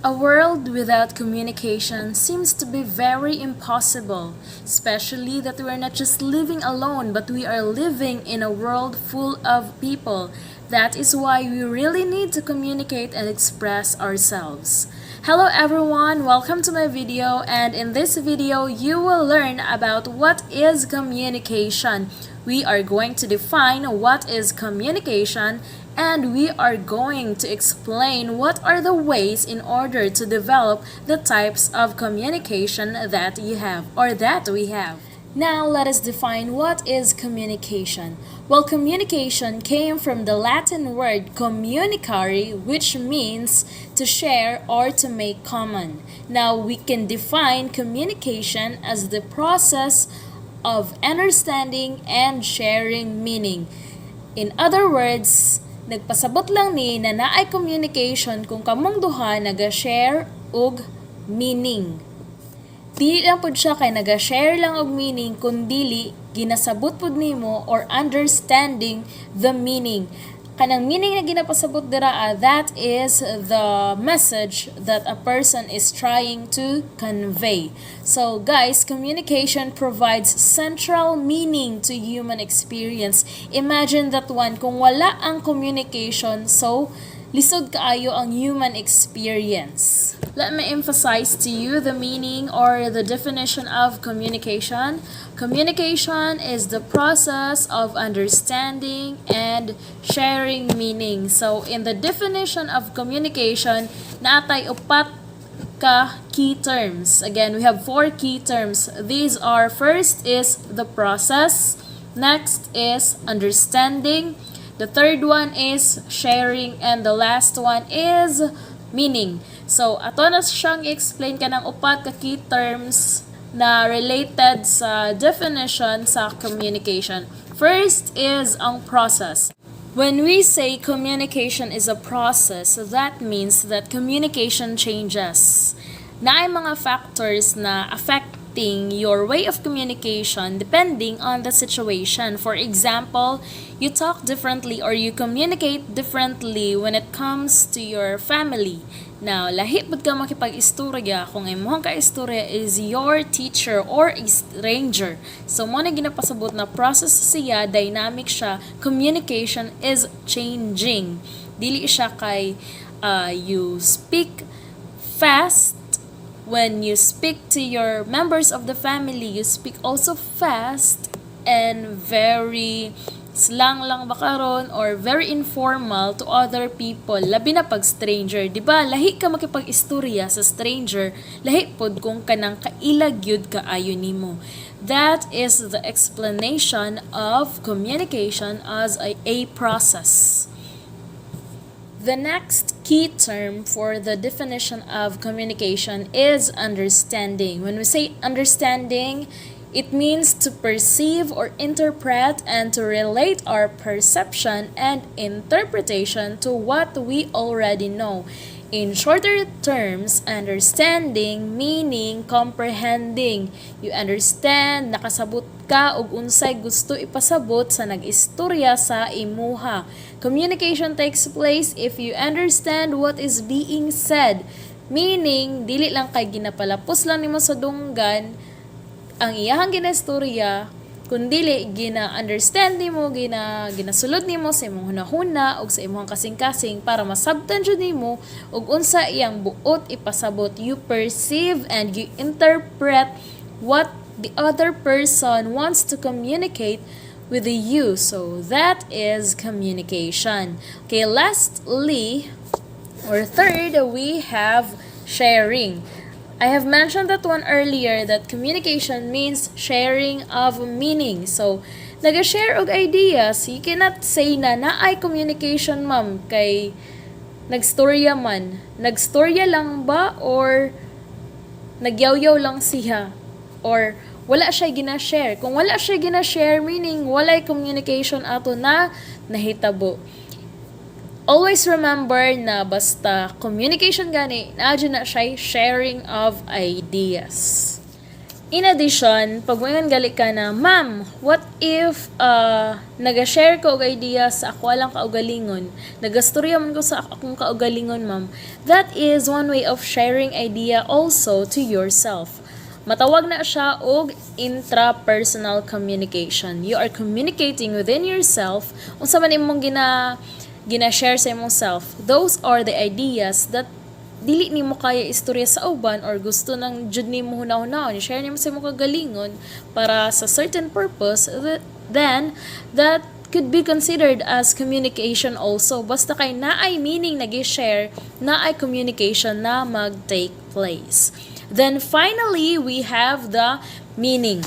A world without communication seems to be very impossible, especially that we're not just living alone, but we are living in a world full of people. That is why we really need to communicate and express ourselves. Hello everyone, welcome to my video, and in this video you will learn about what is communication. We are going to define what is communication, and we are going to explain what are the ways in order to develop the types of communication that you have or that we have. Now let us define what is communication. Well, communication came from the Latin word communicare, which means to share or to make common. Now we can define communication as the process of understanding and sharing meaning. In other words, nagpasabot lang ni na naay communication kung kamong duha naga-share og meaning. Dili lang pud siya kay naga-share lang og meaning kundi ginasabot pud nimo or understanding the meaning. Kanang meaning na ginapasabot dira, that is the message that a person is trying to convey. So guys, communication provides central meaning to human experience. Imagine that one, kung wala ang communication, so lisod kaayo ang human experience. Let me emphasize to you the meaning or the definition of communication. Communication is the process of understanding and sharing meaning. So in the definition of communication, naatay upat ka key terms. Again, we have 4 key terms. These are: first is the process, next is understanding, the third one is sharing, and the last one is meaning. So, ato na siyang i-explain ka ng upat ka key terms na related sa definition sa communication. First is ang process. When we say communication is a process, that means that communication changes. Naay mga factors na affecting your way of communication depending on the situation. For example, you talk differently or you communicate differently when it comes to your family. Now, lahi pud ka makipag-istorya kung imong ka-istorya is your teacher or a stranger. So, mo na ginapasabot na process siya, dynamic siya, communication is changing. Dili siya kay you speak fast. When you speak to your members of the family, you speak also fast and very slang lang ba karon or very informal to other people, labi na pag stranger. Diba, lahi ka makipag-istorya sa stranger, lahi pod kung kanang kailag yun kaayo nimo. That is the explanation of communication as a process. The next key term for the definition of communication is understanding. When we say understanding, it means to perceive or interpret and to relate our perception and interpretation to what we already know. In shorter terms, understanding, meaning, comprehending. You understand, nakasabot ka og unsay gusto ipasabot sa nag-istorya sa imuha. Communication takes place if you understand what is being said. Meaning, dili lang kay ginapalapos lang nimo sa dunggan ang iyahang ginastorya, kundili gina-understand nimo, ginasulod nimo sa imong hunahuna o sa imong kasing-kasing para masabtan jud nimo ug unsa iyang buot ipasabot. You perceive and you interpret what the other person wants to communicate with you. So that is communication. Okay, lastly or third, we have sharing. I have mentioned that one earlier, that communication means sharing of meaning. So, nag-share og ideas. You cannot say na naay communication, ma'am, kay nagstorya man. Nagstorya lang ba or nagyaw-yaw lang siya? Or wala siya gina-share. Kung wala siya gina-share, meaning walay communication ato na nahitabo. Always remember na basta communication gani, naadyo na siya sharing of ideas. In addition, pag mayon gali ka na, ma'am, what if nag-share ko og idea sa ako lang kaugalingon, nagastorya man ko sa akong kaugalingon, ma'am, that is one way of sharing idea also to yourself. Matawag na siya og intrapersonal communication. You are communicating within yourself unsa man imong gina-share sa imong self. Those are the ideas that dili nimo kaya istorya sa uban or gusto nang jud nimo hunaw-hunaw, share nimo sa imong kagalingon para sa certain purpose, then that could be considered as communication also. Basta kay naay meaning nag-share, naay communication na mag-take place. Then finally, we have the meaning.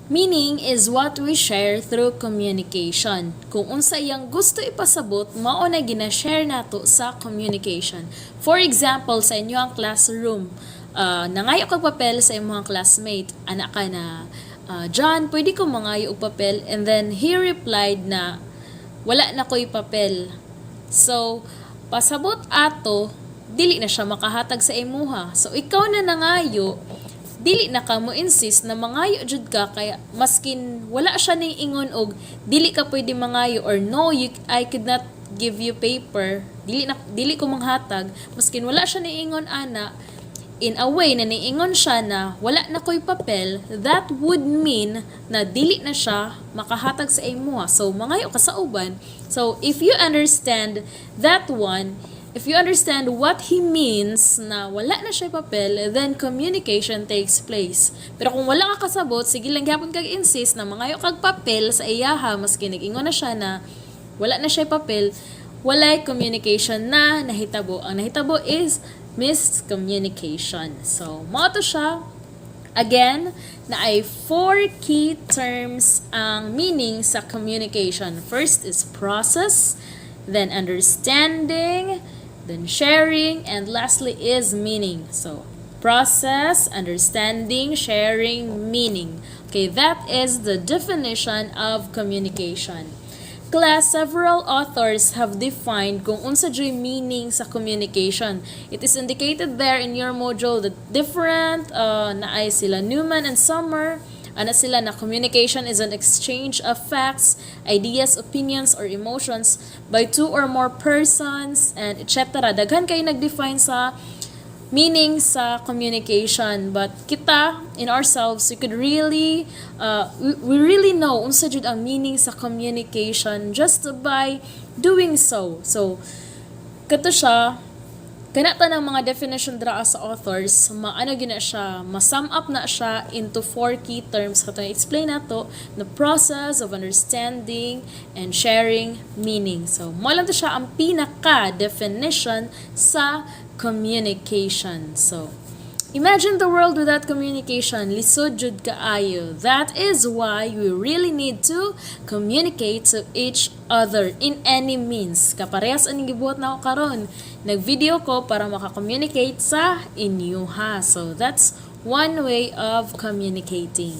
Meaning is what we share through communication. Kung unsa iyang gusto ipasabot, mao na gina-share nato sa communication. For example, sa inyong classroom, nangayo kag papel sa imong classmate, anak ka na, John, pwede ko mangayo og papel, and then he replied na, wala na ko'y papel. So, pasabot ato, dili na siya makahatag sa imuha. So, ikaw na nangayo, dili na ka mo insist na mangayo jud ka, kaya maskin wala siya ning ingon og dili ka pwede mangayo or no, I could not give you paper, dili ko manghatag, maskin wala siya ning ingon ana, in a way na niingon siya na wala na ko'y papel, that would mean na dili na siya makahatag sa imuha. So mangayo ka sa uban. So if you understand that one, if you understand what he means na wala na siya papel, then communication takes place. Pero kung wala ka kasabot, sige lang gyapon kag insist na mangayo kag papel sa iyaha, maski nag-ingon na siya na wala na siya papel, walay communication na nahitabo. Ang nahitabo is miscommunication. So, mao to siya. Again, na ay 4 key terms ang meaning sa communication. First is process, then understanding, then sharing, and lastly is meaning. So, process, understanding, sharing, meaning. Okay, that is the definition of communication. Class, several authors have defined kung unsa joy meaning sa communication. It is indicated there in your module that different na ay sila Newman and Summer. Ana sila na communication is an exchange of facts, ideas, opinions, or emotions by 2 or more persons, and etc. Daghan kayo nag-define sa meaning sa communication, but kita in ourselves we could really we really know unsa jud ang meaning sa communication just by doing so. So kato siya, kanata ng mga definition dra sa authors, maano gina siya, ma-sum up na siya into 4 key terms. Kato na-explain nato, the process of understanding and sharing meaning. So, mo lang to siya ang pinaka-definition sa communication. So, imagine the world without communication, lisod jud kaayo. That is why we really need to communicate to each other in any means. Kaparehas aning gibuhat na ako karon. Nag-video ko para maka-communicate sa inyo ha. So that's one way of communicating.